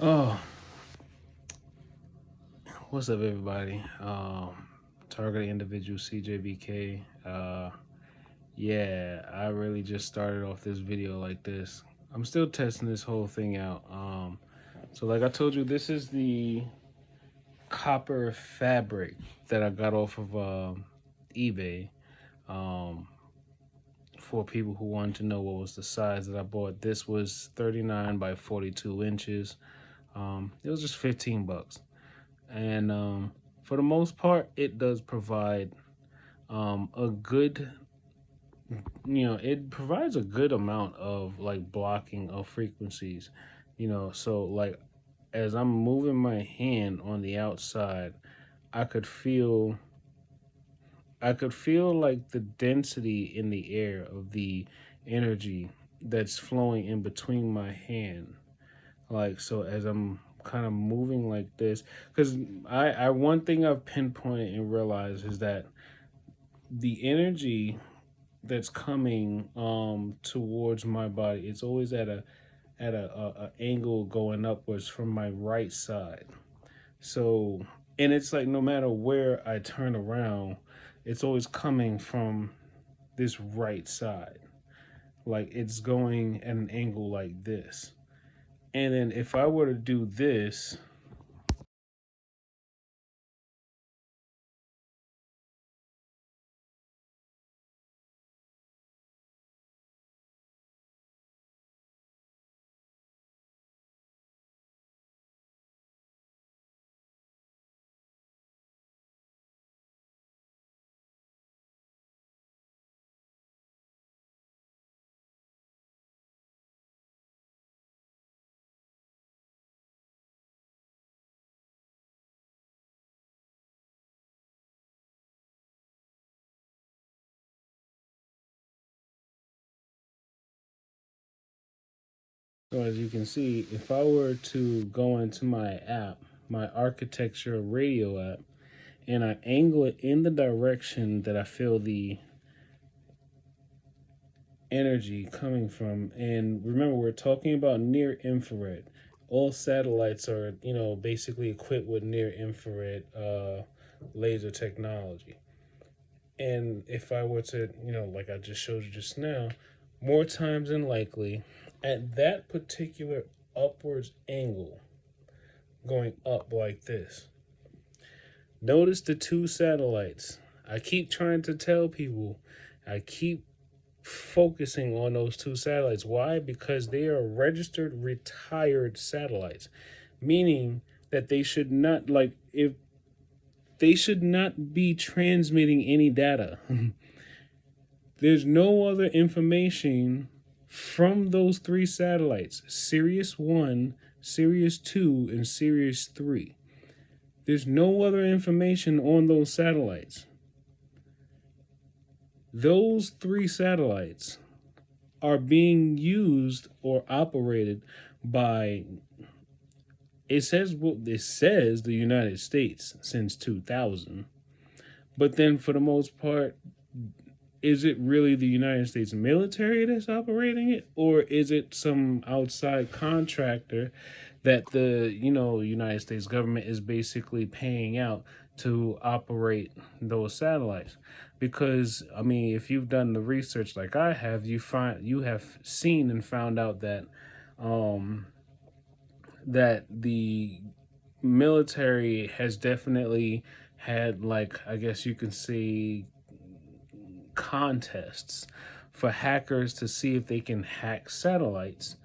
Oh, what's up, everybody? Target individual CJBK. Yeah, I really just started off this video like this. I'm still testing this whole thing out. So like I told you, this is the copper fabric that I got off of eBay. Um, for people who wanted to know what was the size that I bought. This was 39 by 42 inches. It was just 15 bucks. And for the most part, it does provide a good, it provides a good amount of like blocking of frequencies, so like as I'm moving my hand on the outside, I could feel I could feel like the density in the air of the energy that's flowing in between my hand. Like, so as I'm kind of moving like this, because I one thing I've pinpointed and realized is that the energy that's coming towards my body, it's always at a angle going upwards from my right side. So, and it's like no matter where I turn around, it's always coming from this right side. Like it's going at an angle like this. And then if I were to do this, so as you can see, if I were to go into my app, my architecture radio app, and I angle it in the direction that I feel the energy coming from, and remember, we're talking about near infrared. All satellites are, basically equipped with near infrared laser technology. And if I were to, like I just showed you just now, more times than likely, at that particular upwards angle, going up like this, notice the two satellites. I keep trying to tell people, I keep focusing on those two satellites. Why? Because they are registered retired satellites, meaning that they should not, like, if they should not be transmitting any data. There's no other information from those three satellites, Sirius 1, Sirius 2, and Sirius 3. There's no other information on those satellites. Those three satellites are being used or operated by, it says the United States since 2000. But then for the most part, is it really the United States military that's operating it, or is it some outside contractor that the United States government is basically paying out to operate those satellites? Because I mean, if you've done the research like I have, you have seen and found out that um, that the military has definitely had, like, I guess you can say, contests for hackers to see if they can hack satellites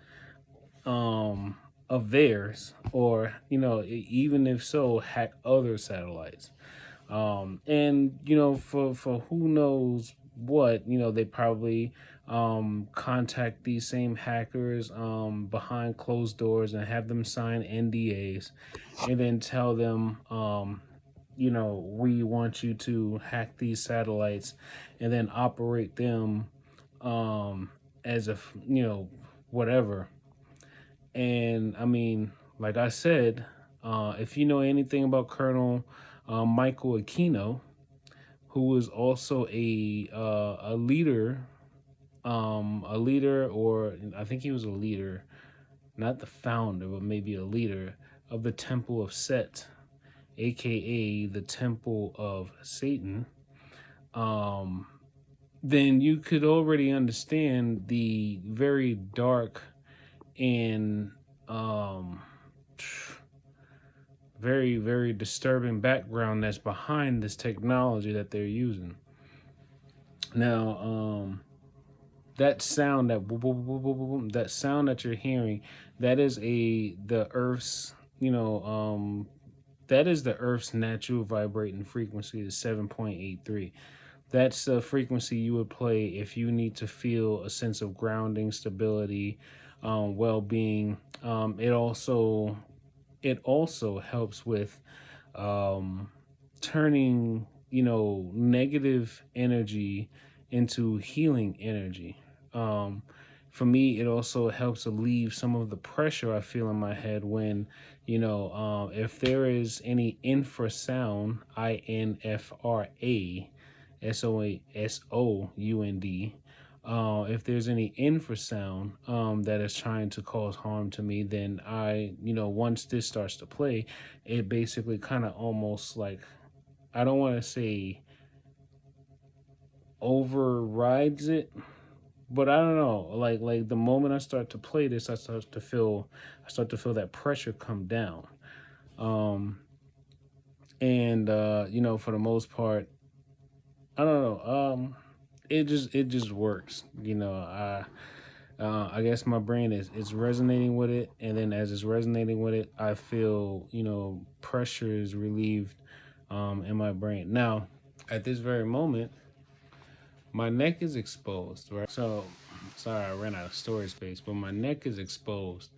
of theirs, or even if so, hack other satellites. And for who knows what, they probably contact these same hackers behind closed doors and have them sign NDAs, and then tell them we want you to hack these satellites and then operate them as a whatever. And I mean, like I said, if you know anything about Colonel Michael Aquino, who was also a leader, or I think he was a leader, not the founder, but maybe a leader of the Temple of Set, aka the Temple of Satan, um, then you could already understand the very dark and very, very disturbing background that's behind this technology that they're using. Now, that sound, that boom, boom, boom, boom, boom, boom, that sound that you're hearing, that is the Earth's, that is the Earth's natural vibrating frequency, the 7.83. That's a frequency you would play if you need to feel a sense of grounding, stability, well-being. It also helps with turning negative energy into healing energy. um for me, it also helps alleviate some of the pressure I feel in my head when if there is any infrasound, INFRASOUND, if there's any infrasound that is trying to cause harm to me, then once this starts to play, it basically kind of almost like, I don't want to say overrides it, but I don't know. Like the moment I start to play this, I start to feel that pressure come down. Um, and for the most part, I don't know. It just works. I guess my brain is resonating with it, and then as it's resonating with it, I feel pressure is relieved in my brain. Now, at this very moment, my neck is exposed, right? So, sorry, I ran out of storage space, but my neck is exposed,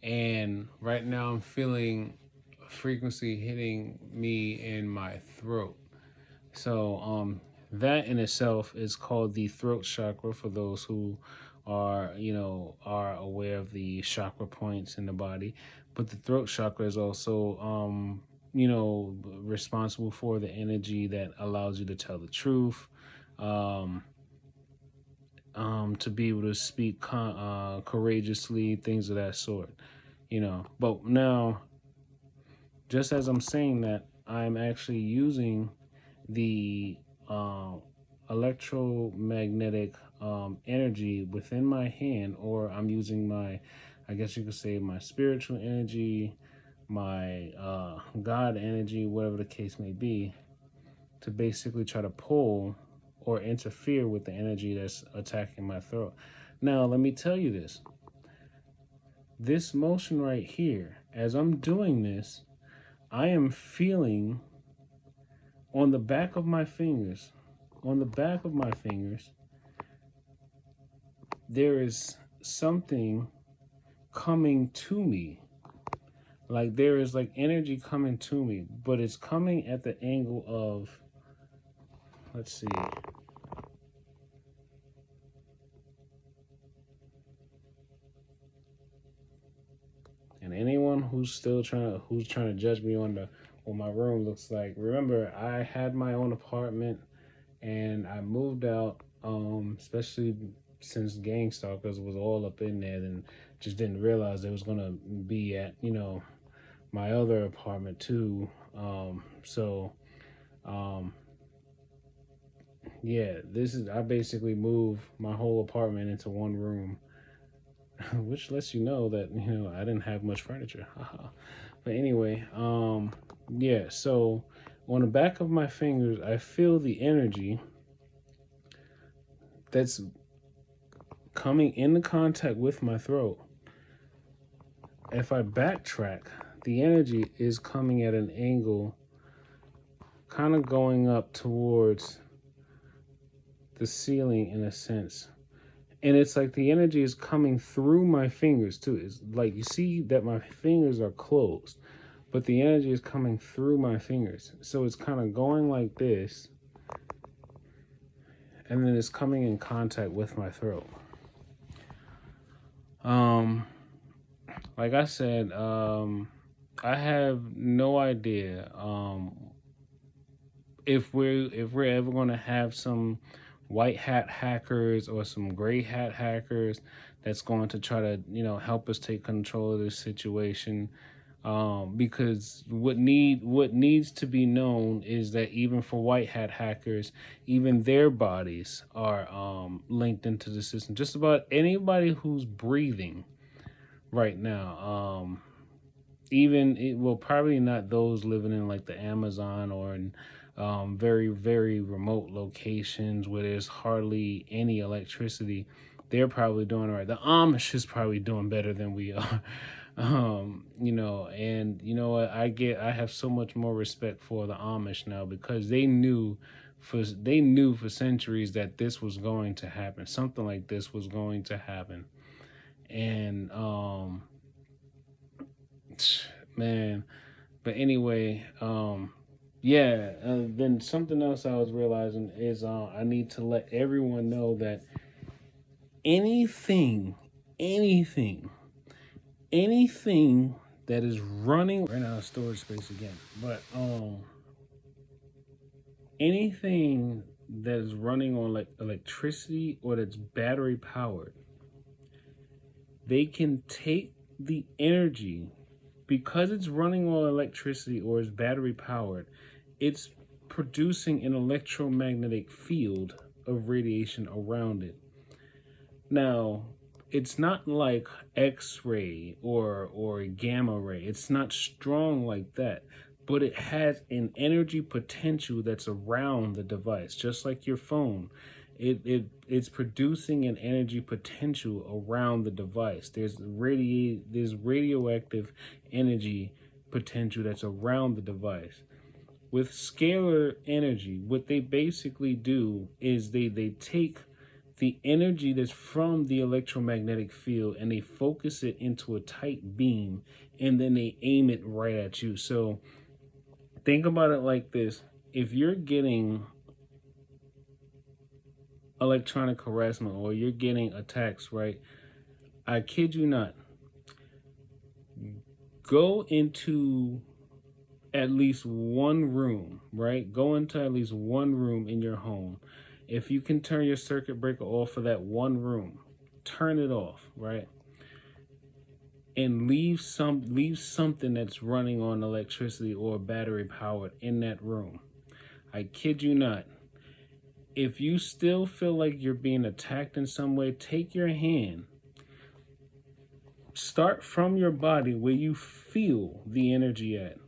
and right now I'm feeling a frequency hitting me in my throat. So, that in itself is called the throat chakra for those who are aware of the chakra points in the body. But the throat chakra is also, responsible for the energy that allows you to tell the truth, um, to be able to speak courageously, things of that sort. But now, just as I'm saying that, I'm actually using the uh, electromagnetic energy within my hand, or I'm using I guess you could say, my spiritual energy, my God energy, whatever the case may be, to basically try to pull or interfere with the energy that's attacking my throat. Now, let me tell you this. This motion right here, as I'm doing this, I am feeling on the back of my fingers, on the back of my fingers, there is something coming to me. Like there is like energy coming to me, but it's coming at the angle of, let's see. And anyone who's trying to judge me on the what my room looks like, remember I had my own apartment and I moved out, especially since Gang Stalkers was all up in there, and just didn't realize it was gonna be at my other apartment too. So yeah, this is I basically moved my whole apartment into one room, which lets you know that I didn't have much furniture. But anyway, yeah. So on the back of my fingers, I feel the energy that's coming into contact with my throat. If I backtrack, the energy is coming at an angle, kind of going up towards the ceiling in a sense. And it's like the energy is coming through my fingers too. It's like you see that my fingers are closed, but the energy is coming through my fingers. So it's kind of going like this, and then it's coming in contact with my throat. Um, like I said, I have no idea if we're ever going to have some white hat hackers or some gray hat hackers that's going to try to, help us take control of this situation. Because what needs to be known is that even for white hat hackers, even their bodies are linked into the system. Just about anybody who's breathing right now, even well, probably not those living in like the Amazon or in very very remote locations where there's hardly any electricity. They're probably doing all right. The Amish is probably doing better than we are. And you know what, I have so much more respect for the Amish now, because they knew for centuries that this was going to happen. Something like this was going to happen. And man, but anyway, yeah, then something else I was realizing is I need to let everyone know that anything anything anything that is running, ran out of storage space again, but anything that is running on like electricity or that's battery powered, they can take the energy, because it's running on electricity or is battery powered, it's producing an electromagnetic field of radiation around it. Now, it's not like X-ray or gamma ray. It's not strong like that, but it has an energy potential that's around the device, just like your phone. It's producing an energy potential around the device. There's radioactive energy potential that's around the device. With scalar energy, what they basically do is they take the energy that's from the electromagnetic field and they focus it into a tight beam, and then they aim it right at you. So think about it like this. If you're getting electronic harassment or you're getting attacks, right? I kid you not. Go into at least one room, right? Go into at least one room in your home. If you can turn your circuit breaker off for that one room, turn it off, right? And leave something that's running on electricity or battery powered in that room. I kid you not. If you still feel like you're being attacked in some way, take your hand. Start from your body where you feel the energy at.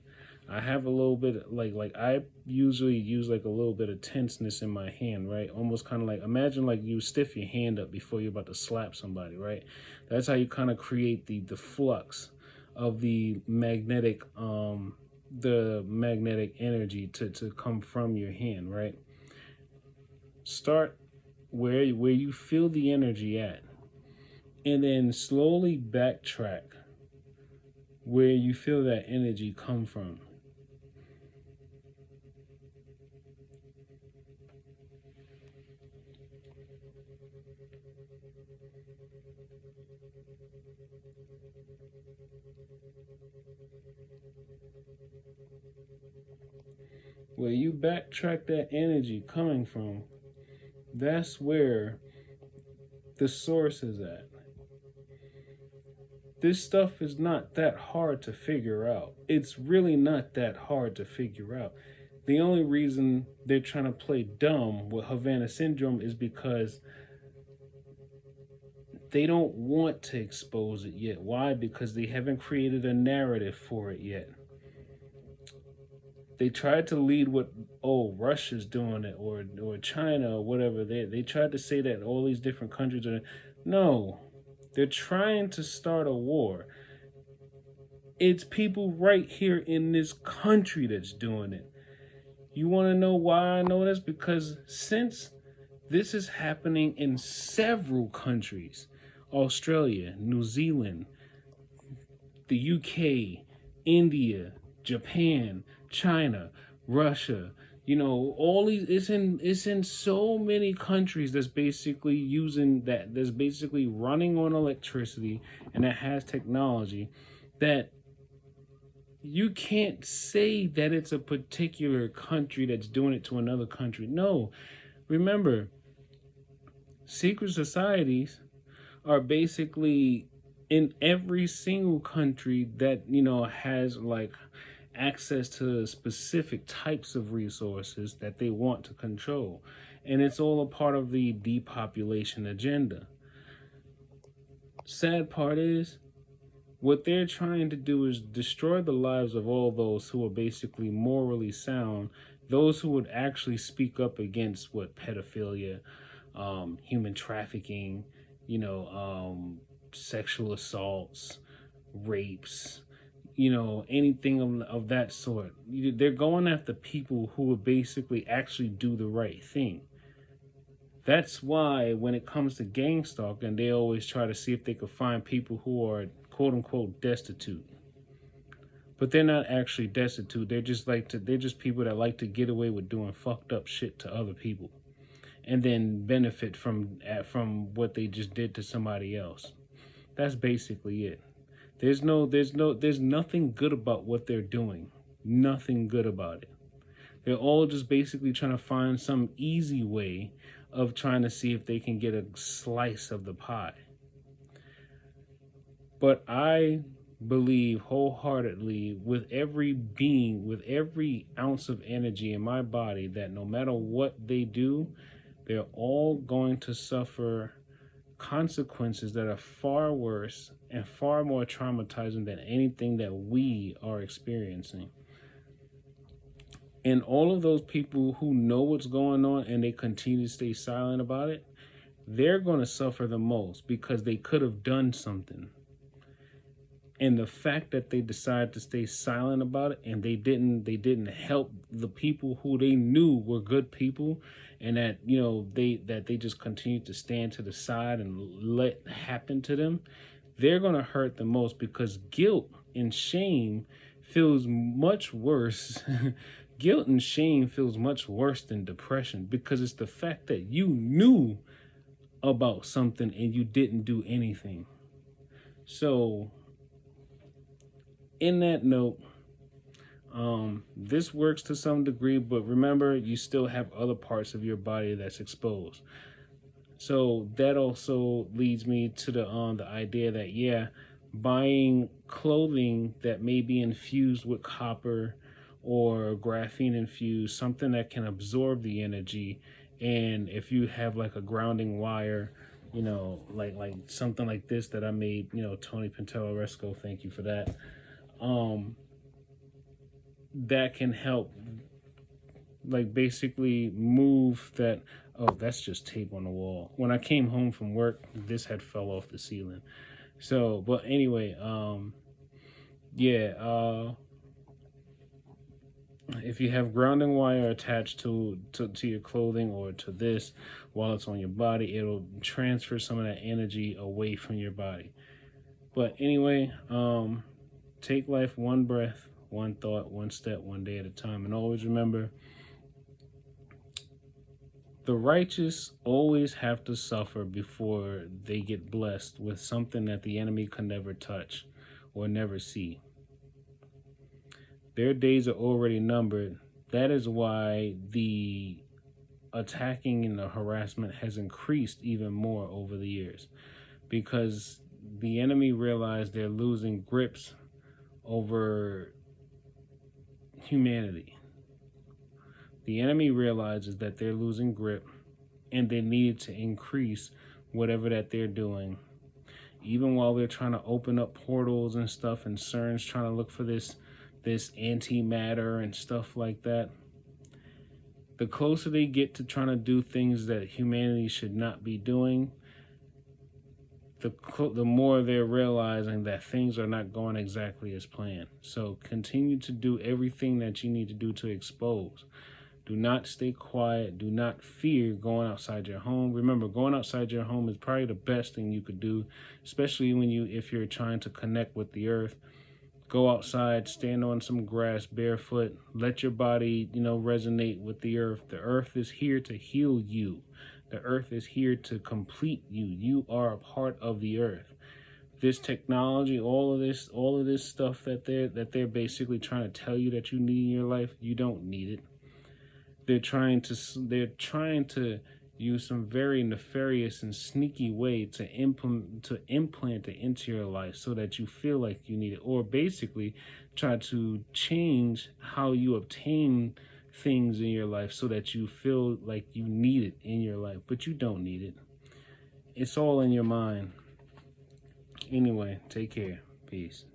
I have a little bit like I usually use like a little bit of tenseness in my hand, right? Almost kind of like, imagine like you stiff your hand up before you're about to slap somebody, right? That's how you kind of create the flux of the magnetic energy to come from your hand, right? Start where you feel the energy at, and then slowly backtrack where you feel that energy come from. Where you backtrack that energy coming from, that's where the source is at. This stuff is not that hard to figure out. It's really not that hard to figure out. The only reason they're trying to play dumb with Havana Syndrome is because they don't want to expose it yet. Why? Because they haven't created a narrative for it yet. They tried to lead with, oh, Russia's doing it, or China, or whatever. They tried to say that all these different countries are. No, they're trying to start a war. It's people right here in this country that's doing it. You want to know why I know this? Because since this is happening in several countries, Australia, New Zealand, the UK, India, Japan, China, Russia, all these, it's in so many countries that's basically that's basically running on electricity and that has technology, that you can't say that it's a particular country that's doing it to another country. No, remember, secret societies are basically in every single country that, has like access to specific types of resources that they want to control. And it's all a part of the depopulation agenda. Sad part is, what they're trying to do is destroy the lives of all those who are basically morally sound, those who would actually speak up against what pedophilia, human trafficking, sexual assaults, rapes, anything of that sort. They're going after people who would basically actually do the right thing. That's why when it comes to gang stalking, they always try to see if they could find people who are quote unquote destitute. But they're not actually destitute. They're just people that like to get away with doing fucked up shit to other people and then benefit from what they just did to somebody else. That's basically it. There's nothing good about what they're doing. Nothing good about it. They're all just basically trying to find some easy way of trying to see if they can get a slice of the pie. But I believe wholeheartedly with every being, with every ounce of energy in my body, that no matter what they do, they're all going to suffer consequences that are far worse and far more traumatizing than anything that we are experiencing. And all of those people who know what's going on and they continue to stay silent about it, they're going to suffer the most because they could have done something. And the fact that they decided to stay silent about it and they didn't help the people who they knew were good people, and that they just continued to stand to the side and let happen to them, they're going to hurt the most, because guilt and shame feels much worse. Guilt and shame feels much worse than depression, because it's the fact that you knew about something and you didn't do anything. So in that note, this works to some degree, but remember, you still have other parts of your body that's exposed. So that also leads me to the idea that, buying clothing that may be infused with copper or graphene infused, something that can absorb the energy, and if you have like a grounding wire, like something like this that I made, Tony Pintero Resco, thank you for that. That can help, like, basically move that. Oh, that's just tape on the wall. When I came home from work, this had fell off the ceiling. So, but anyway, if you have grounding wire attached to your clothing or to this while it's on your body, it'll transfer some of that energy away from your body. But anyway, take life one breath, one thought, one step, one day at a time. And always remember, the righteous always have to suffer before they get blessed with something that the enemy can never touch or never see. Their days are already numbered. That is why the attacking and the harassment has increased even more over the years, because the enemy realized they're losing grips over humanity. The enemy realizes that they're losing grip and they need to increase whatever that they're doing. Even while they're trying to open up portals and stuff, and CERN's trying to look for this antimatter and stuff like that. The closer they get to trying to do things that humanity should not be doing, the more they're realizing that things are not going exactly as planned. So continue to do everything that you need to do to expose. Do not stay quiet. Do not fear going outside your home. Remember, going outside your home is probably the best thing you could do, especially if you're trying to connect with the earth. Go outside, stand on some grass barefoot, let your body, resonate with the earth. The earth is here to heal you. The earth is here to complete you. You are a part of the earth. This technology, all of this stuff that they're basically trying to tell you that you need in your life, you don't need it. They're trying to use some very nefarious and sneaky way to implant it into your life so that you feel like you need it, or basically try to change how you obtain things in your life so that you feel like you need it in your life, but you don't need it. It's all in your mind. Anyway, take care. Peace.